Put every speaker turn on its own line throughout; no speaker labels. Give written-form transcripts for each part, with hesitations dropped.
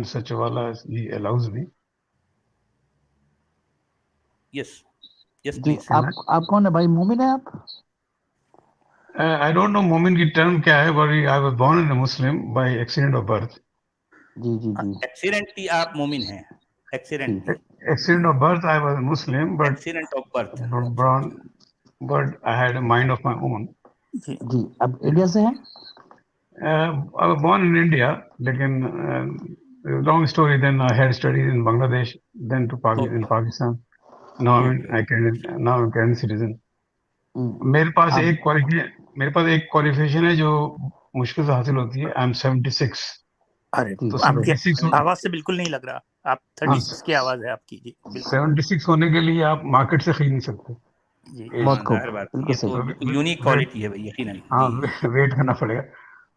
Sachewala, he allows me.
Yes, yes,
ji
please.
आप कौन है भाई, मोमिन है आप?
I don't know मोमिन की term क्या है, but I was born in a Muslim by accident of birth.
जी जी जी
एक्सीडेंटली आप मोमिन हैं, accidentally,
Accident of birth, I was Muslim, but
accident of birth.
born, but I had a mind of my own.
जी आप India से हैं?
I was born in India, लेकिन long story. Then I had studied in Bangladesh, then to in Pakistan. Now I'm a Canadian citizen. मेरे पास एक qualification है जो मुश्किल से हासिल होती है। I am 76।
अरे
तो
आपकी
76
आवाज से बिल्कुल नहीं लग रहा, आप 36 की आवाज है आपकी। जी
76 होने के लिए आप मार्केट से खरीद नहीं सकते।
जी
बहुत खूब,
जाहिर बात,
बिल्कुल
ये तो
सही।
बिल्कुल यूनिक क्वालिटी है भाई, यकीनन।
हाँ, वेट करना पड़ेगा।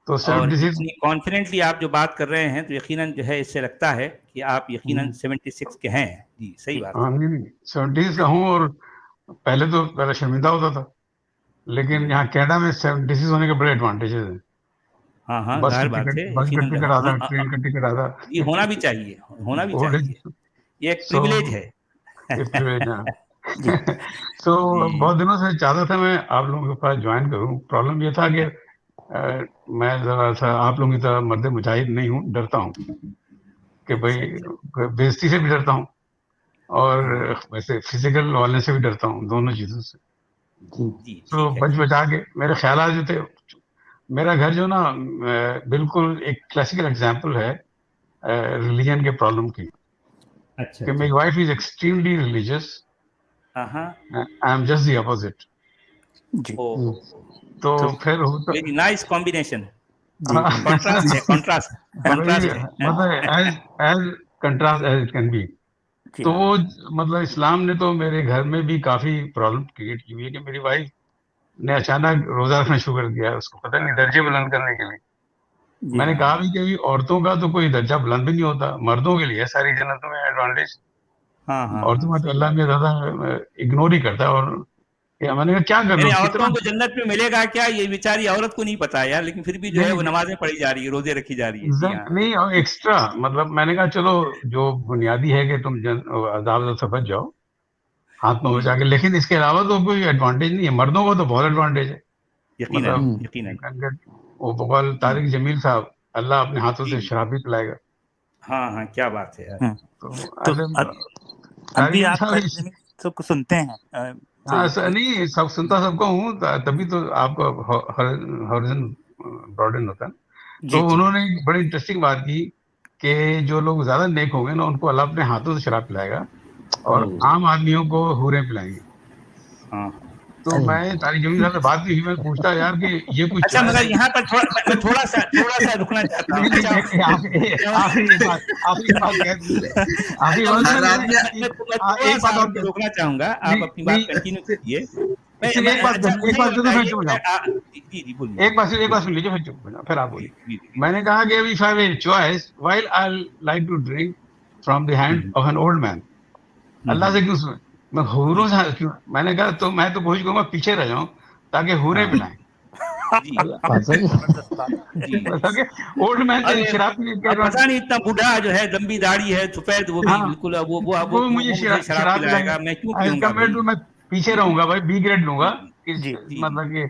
तो
और
76
इतनी कॉन्फिडेंटली आप जो बात कर रहे हैं तो यकीनन जो है इससे लगता है कि आप यकीनन 76 के हैं। जी सही बात है।
हाँ, नहीं 76 का हूँ। और पहले शर्मिंदा होता था, लेकिन यहाँ कनाडा में 76 होने के बड़े एडवांटेजेस हैं।
हाँ,
बस
जाहिर
का
बात है,
टिकट आता, ट्रेन का टिकट आता।
ये होना भी चाहिए, होना भी चाहिए, ये एक प्रिविलेज है।
तो बहुत दिनों से चाहता था मैं आप लोगों के पास ज्वाइन करूं। प्रॉब्लम ये था कि मैं जरा सा आप लोगों की तरह मर्द मुजाहिद नहीं हूँ, डरता हूँ कि भाई बेइज्जती से भी डरता हूँ और वैसे फिजिकल वायलेंस से भी डरता हूँ, दोनों चीजों से।
जी
तो बच बचा के मेरे ख्याल जो थे, मेरा घर जो ना बिल्कुल एक क्लासिकल एग्जाम्पल है रिलीजन के प्रॉब्लम की।
अच्छा,
कि मेरी wife is extremely religious, I am just the opposite.
जी
तो फिर
वेरी नाइस कॉम्बिनेशन,
जी
कंट्रास्ट है, कंट्रास्ट है,
मतलब as contrast as it can be. तो वो मतलब इस्लाम ने तो मेरे घर में भी काफी प्रॉब्लम क्रिएट की हुई है कि मेरी वाइफ ने अचानक रोजा रखना शुरू कर दिया, उसको पता नहीं दर्जे बुलंद करने के लिए। मैंने कहा भी कि औरतों का तो कोई दर्जा बुलंद भी नहीं होता, मर्दों के लिए सारी जन्नतों में एडवांटेज। औरतों का तो अल्लाह में ज्यादा इग्नोर ही करता है। और मैंने कहा क्या कर रहे हो,
औरतों को जन्नत में मिलेगा क्या, ये बेचारी औरत को नहीं पता यार, लेकिन फिर भी जो है वो नमाजें पढ़ी जा रही है, रोजे रखी जा रही है।
नहीं और एक्स्ट्रा मतलब मैंने कहा चलो जो बुनियादी है कि तुम अज़ाब से बच जाओ हाथ में बचा के, लेकिन इसके अलावा तो कोई एडवांटेज नहीं है। मर्दों को तो बहुत एडवांटेज है। मतलब वो बकौल तारिक जमील साहब, अल्लाह अपने हाथों से शराब भी पिलाएगा।
हाँ, क्या बात है यार।
अभी आप तो सुनते हैं?
नहीं सब सुनता सबको हूँ, तभी तो आपको हॉरिज़न ब्रॉडन होता है। तो उन्होंने एक बड़ी इंटरेस्टिंग बात की कि जो लोग ज्यादा नेक होंगे ना उनको अल्लाह अपने हाथों से शराब पिलाएगा और आम आदमियों को हूरें पिलाएंगे। तो मैं तारिक जमील साहब से बात की, मैं पूछता यार कि ये कुछ
अच्छा, मगर यहाँ पर थोड़ा सा रुकना चाहता हूँ। रोकना चाहूंगा, आप अपनी बात कंटिन्यू कीजिए।
एक बात सुन लीजिए, फिर चुप फिर आप बोलिए। मैंने कहा कि if I have choice while I like to drink from the hand of an old man, Allah से क्यों मैं हूरों से क्यों? मैंने कहा तो मैं तो कोशिश करूंगा पीछे रह जाऊं ताकि हूरें पिलाएं। ओल्ड मैन शराब
पता नहीं इतना बूढ़ा जो है, लंबी दाढ़ी है, सफेद, वो भी बिल्कुल वो मुझे शराब पिलाएगा, मैं क्यों पीऊंगा?
मैं पीछे रहूंगा भाई, बी ग्रेड लूंगा। मतलब कि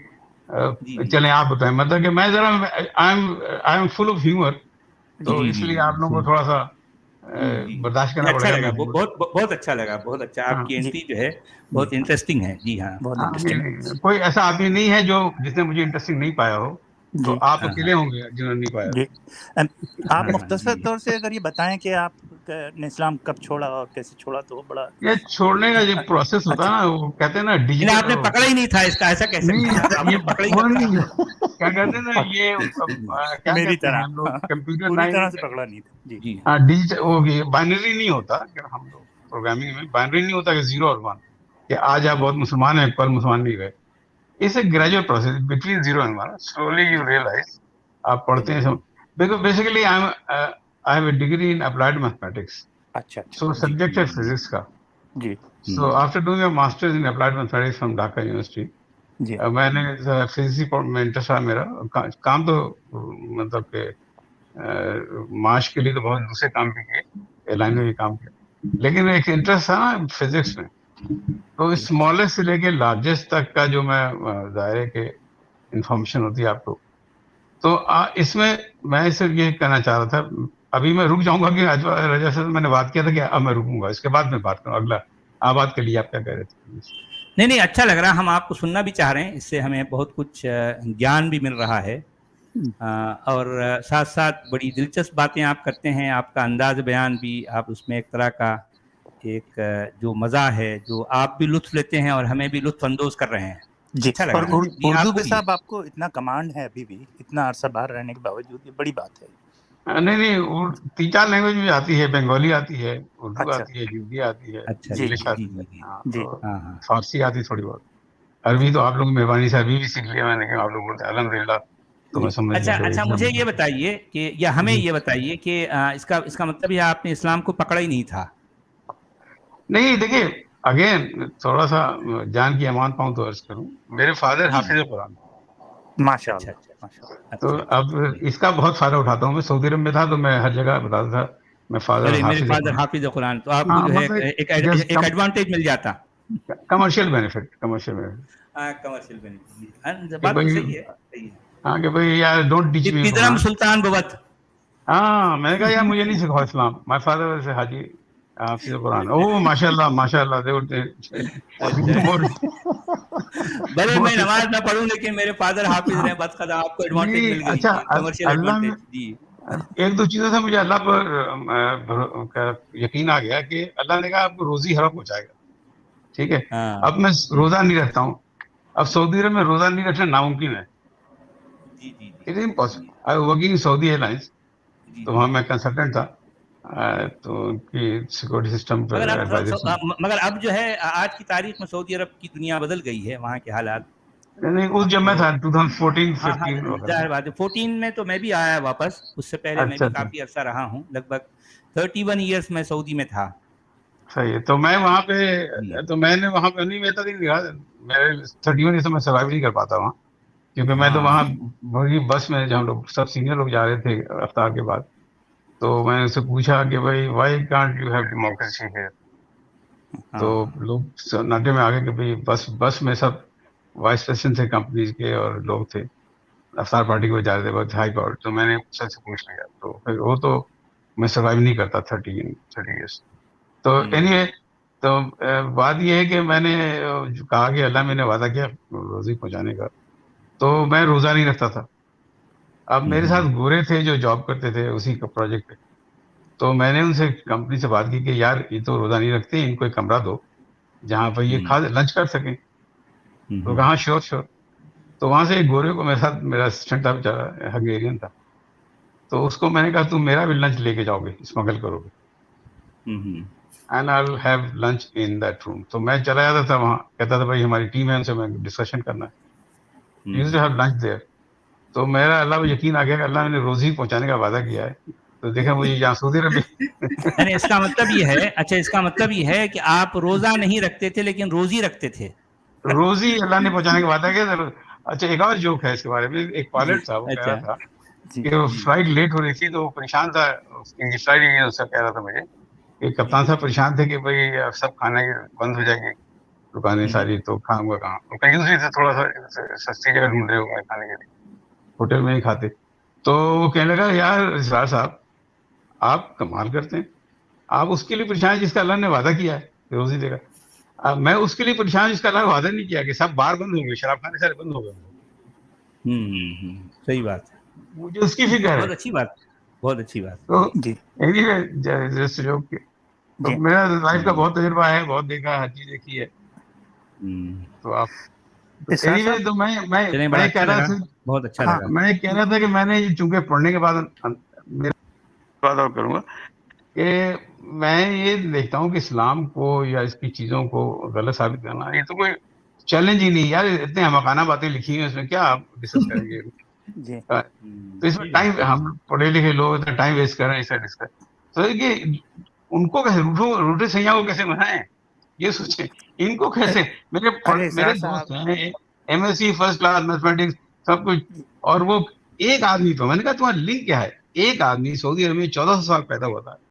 चले आप बताएं, मतलब कि मैं जरा I am full of humour, तो इसलिए आप लोगों को थोड़ा सा बर्दाश्त करना
अच्छा
पड़ेगा।
लगा, बहुत अच्छा लगा, बहुत अच्छा। आपकी एंट्री जो है बहुत इंटरेस्टिंग है। जी हाँ, बहुत इंटरेस्टिंग।
कोई ऐसा आदमी नहीं है जो जिसने मुझे इंटरेस्टिंग नहीं पाया हो, तो आप अकेले होंगे जिन्होंने नहीं पाया।
आप मुख्तसर तौर से अगर ये बताएं कि आप ने इस्लाम कब छोड़ा और कैसे छोड़ा, तो बड़ा
ये छोड़ने का जो प्रोसेस होता है ना, वो कहते हैं ना डिजिटल।
आपने पकड़ा ही नहीं था इसका, ऐसा कैसे?
ये पकड़ा ही क्या कहते हैं ना, ये क्या
मेरी
कहते हैं
तरह
हम लोग कंप्यूटर
पूरी तरह से पकड़ा नहीं था।
जी
हाँ, डिजिटल वो बाइनरी नहीं होता। हम लोग प्रोग्रामिंग में बाइनरी नहीं होता कि 0 और 1 कि आज आप बहुत मुसलमान हैं कल मुसलमान नहीं गए। It's a gradual process between 0 and 1। Slowly you realise, आप पढ़ते हैं। Basically I have a degree in applied mathematics.
अच्छा,
सो सब्जेक्ट है फिजिक्स का।
जी।
So after doing a masters in applied mathematics from Dhaka university, मैंने फिजिक्स में interest था मेरा। काम तो मतलब के माश के लिए तो बहुत दूसरे काम भी किए, एयरलाइन में भी काम किया, लेकिन एक इंटरेस्ट था ना फिजिक्स में। तो स्मॉलेस्ट से लेके लार्जेस्ट तक का जो मैं दायरे के इंफॉर्मेशन होती है आपको, तो इसमें मैं सिर्फ ये कहना चाह रहा था, अभी मैं रुक जाऊंगा कि रजा से मैंने बात किया था कि अब मैं रुकूंगा, इसके बाद मैं बात करूँ अगला आबाद के लिए आप क्या कह रहे थे?
नहीं, अच्छा लग रहा, हम आपको सुनना भी चाह रहे हैं, इससे हमें बहुत कुछ ज्ञान भी मिल रहा है, और साथ साथ बड़ी दिलचस्प बातें आप करते हैं, आपका अंदाज बयान भी, आप उसमें एक तरह का एक जो मज़ा है जो आप भी लुत्फ लेते हैं और हमें भी लुत्फ अंदोज कर रहे हैं।
जी,
अच्छा लग
और
रहा है।
उर्दू पे साहब आपको इतना कमांड है अभी भी, इतना अरसा बाहर रहने के बावजूद, ये बड़ी बात है।
नहीं, 3-4 लैंग्वेज भी आती है, बंगाली आती है, उर्दू
अच्छा।
आती है, हिंदी आती है,
अच्छा,
इंग्लिश
जी,
आती
जी,
है,
जी,
जी।
तो फारसी आती है थोड़ी बहुत, अरबी तो आप लोगों की मेहरबानी से अरबी भी सीख लिया मैंने, कि आप लोग बोलते हैं अल्हम्दुलिल्लाह, तो मैं समझ गया।
अच्छा, मुझे ये बताइए कि, या हमें ये बताइए कि इसका मतलब ये आपने इस्लाम को पकड़ा ही नहीं था?
नहीं, देखिए, अगेन थोड़ा सा जान की अमान पाऊं तो अर्ज करूं, मेरे फादर हाफिज कुरान,
माशाअल्लाह, माशाअल्लाह।
तो अब इसका बहुत फायदा उठाता हूँ। मैं सऊदी अरब में था तो मैं हर जगह बताता था मैं फादर
मेरे
हाफिज
फादर हाफिज कुरान, तो आपको
हाँ,
जो है
मतलब
एक एडवांटेज मिल जाता।
Commercial benefit, commercial
commercial benefit,
कि
बात तो
भाई,
सही है, सही है।
हाँ कि भाई यार डोंट टीच मी
पिदरम सुल्तान बवत।
हाँ, मैंने कहा यार मुझे नहीं सिखाओ इस्लाम, माय फादर से हाजी हाफिज कुरान, ओह माशाल्लाह माशाल्लाह, दे
भले मैं नमाज ना पढ़ूं लेकिन मेरे फादर हाफिज रहे, बस कदा आपको एडवांटेज मिल गई,
अच्छा,
कमर्शियल
अल्लाह
एडवांटेज।
में
जी,
एक दो चीजों से मुझे अल्लाह पर यकीन आ गया कि अल्लाह ने कहा आपको रोजी हरम पहुंचाएगा, ठीक है। अब मैं रोजा नहीं रखता हूँ, अब सऊदी अरब में रोजा नहीं रखना नामुमकिन है,
जी, जी,
it is impossible. I working Saudi airlines, तो वहाँ मैं कंसल्टेंट था, तो उनकी सिक्योरिटी सिस्टम पर एडवाइजर।
मगर अब जो है आज की तारीख में सऊदी अरब की दुनिया बदल गई है, वहाँ के हालात।
नहीं, उस जब मैं था 2014
हाँ,
15
जाहिर बात है, 14 में तो मैं भी आया वापस, उससे पहले मैं भी
अच्छा,
काफी अरसा रहा हूँ, लगभग 31 ईयर्स में सऊदी में था।
सही है। तो मैं वहाँ पे, तो मैंने वहाँ पे नहीं, मैं तो नहीं रहा, मेरे 31 ईयर्स में सर्वाइव नहीं कर पाता वहाँ, क्योंकि मैं तो वहाँ वही बस में, जब हम लोग सब सीनियर लोग जा रहे थे अफ्तार के बाद, तो मैंने उससे पूछा कि भाई why can't you have democracy here, तो लोग सन्नाटे में आ गए कि भाई बस में सब वाइस प्रेसिडेंट थे कंपनीज के और लोग थे, अफ्तार पार्टी को जा रहे थे, बहुत हाई पावर। तो मैंने सर से पूछ लिया, तो फिर वो तो मैं सर्वाइव नहीं करता 30 ईयर्स। तो एनीवे, तो बात ये है कि मैंने जो कहा कि अल्लाह मैंने वादा किया रोजी पहुंचाने का, तो मैं रोजा नहीं रखता था। अब मेरे साथ गोरे थे जो जॉब करते थे उसी का प्रोजेक्ट पे, तो मैंने उनसे कंपनी से बात की कि यार ये तो रोजा नहीं रखते, इनको एक कमरा दो जहाँ पर ये खा लंच कर सकें। तो कहा श्योर श्योर। तो वहां से एक गोरे को मेरे साथ, मेरा असिस्टेंट था बेचारा, हंगेरियन था, तो उसको मैंने कहा तुम मेरा भी लंच लेके जाओगे, स्मगल करोगे, and I will have lunch in that room. तो मैं चला जाता था वहाँ, कहता था भाई हमारी टीम है, उनसे मैं डिस्कशन करना है, used to have lunch there. तो मेरा अल्लाह को यकीन आ गया कि अल्लाह ने रोजी पहुंचाने का वादा किया है, तो देखा मुझे यहाँ सऊदी अरब
यानी इसका मतलब ये है, अच्छा इसका मतलब ये है कि आप रोजा नहीं रखते थे लेकिन रोजी रखते थे।
रोजी अल्लाह ने पहुंचाने का वादा किया। अच्छा, एक और जोक है इसके बारे में। एक पायलट था, वो कह रहा था कि फ्लाइट लेट हो रही थी, तो वो परेशान था, फ्लाइट उससे कह रहा था मुझे कि कप्तान साहब परेशान थे कि भाई सब खाने बंद हो जाएंगे दुकानें सारी, तो खाऊंगा कहाँ, तो कहीं दूसरी से थोड़ा सा सस्ती जगह ढूंढ रहे हो खाने के लिए, होटल में ही खाते। तो वो कहने लगा यार इसरार साहब, आप कमाल करते हैं, आप उसके लिए परेशान है जिसका अल्लाह ने वादा किया है रोजी देगा, मैं उसके लिए परेशान जिसका अल्लाह ने वादा नहीं किया कि सब बार बंद हो गए, शराब खाने सारे बंद हो गए।
सही बात है,
मुझे उसकी फिक्र है।
बहुत अच्छी बात, बहुत अच्छी बात।
तो तो मेरा लाइफ का बहुत तजुर्बा है, बहुत देखा, हर चीज देखी है। तो आप एनीवे, तो मैं कह रहा था,
बहुत अच्छा लगा।
मैं कह रहा था कि मैंने चूंकि पढ़ने के बाद मेरा बात और करूंगा कि मैं ये देखता हूँ कि इस्लाम को या इसकी चीजों को गलत साबित करना ये तो कोई चैलेंज ही नहीं यार, इतने हमकाना बातें लिखी हैं उसमें, क्या आप डिस्कस करेंगे। तो इसमें टाइम, हम पढ़े लिखे लोग इतना टाइम वेस्ट कर रहे हैं इसे डिस्कस, तो ये उनको कैसे रूठे सैया को कैसे मनाएं, ये सोचे, इनको कैसे। मेरे दोस्त हैं MSc फर्स्ट क्लास मैथमेटिक्स सब कुछ, और वो एक आदमी, तो मैंने कहा तुम्हारा लिंक क्या है, एक आदमी सऊदी अरब में 1400 साल पैदा हुआ था,